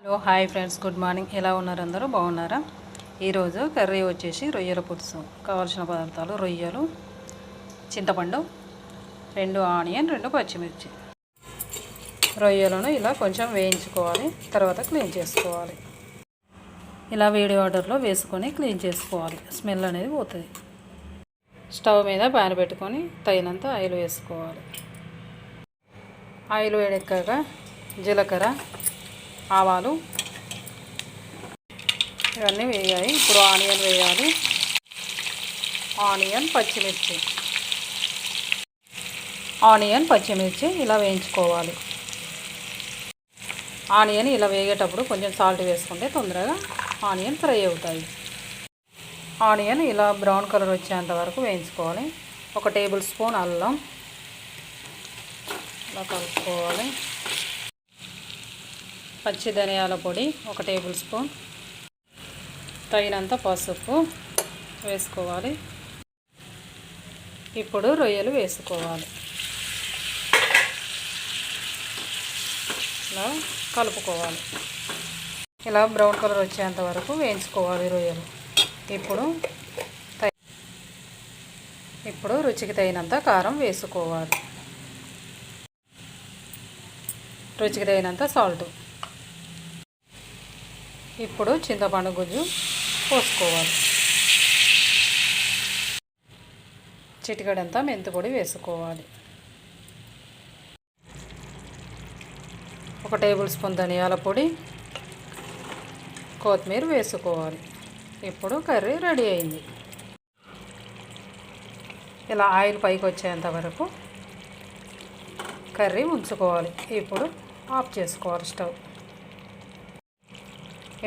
Hello hi friends, good morning. ఎలా ఉన్నారు? అందరూ బాగున్నారా? ఈరోజు కర్రీ వచ్చేసి రొయ్యల పులుసు. కావాల్సిన పదార్థాలు: రొయ్యలు, చింతపండు, 2 ఆనియన్, 2 పచ్చిమిర్చి. రొయ్యలను ఇలా కొంచెం వేయించుకోవాలి, తర్వాత క్లీన్ చేసుకోవాలి. ఇలా వేడి వాటర్లో వేసుకొని క్లీన్ చేసుకోవాలి, స్మెల్ అనేది పోతుంది. స్టవ్ మీద ప్యాన్ పెట్టుకొని తగినంత ఆయిల్ వేసుకోవాలి. ఆయిల్ వేడెక్కాక జీలకర్ర, ఆవాలు ఇవన్నీ వేయాలి. ఇప్పుడు ఆనియన్ వేయాలి. ఆనియన్ పచ్చిమిర్చి ఇలా వేయించుకోవాలి. ఆనియన్ ఇలా వేగేటప్పుడు కొంచెం సాల్ట్ వేసుకుంటే తొందరగా ఆనియన్ ఫ్రై అవుతాయి. ఆనియన్ ఇలా బ్రౌన్ కలర్ వచ్చేంత వరకు వేయించుకోవాలి. 1 టేబుల్ స్పూన్ అల్లం ఇలా కలుపుకోవాలి. పచ్చి ధనియాల పొడి 1 టేబుల్ స్పూన్, తగినంత పసుపు వేసుకోవాలి. ఇప్పుడు రొయ్యలు వేసుకోవాలి. ఇలా కలుపుకోవాలి. ఇలా బ్రౌన్ కలర్ వచ్చేంత వరకు వేయించుకోవాలి రొయ్యలు. ఇప్పుడు రుచికి తగినంత కారం వేసుకోవాలి. రుచికి తగినంత సాల్ట్. ఇప్పుడు చింతపండు గుజ్జు పోసుకోవాలి. చిటికెడంతా మెంతిపొడి వేసుకోవాలి. 1 టేబుల్ స్పూన్ ధనియాల పొడి, కొత్తిమీర వేసుకోవాలి. ఇప్పుడు కర్రీ రెడీ అయింది. ఇలా ఆయిల్ పైకి వచ్చేంత వరకు కర్రీ ఉంచుకోవాలి. ఇప్పుడు ఆఫ్ చేసుకోవాలి స్టవ్.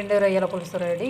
ఎండు రొయ్యల పులుసు రెడీ.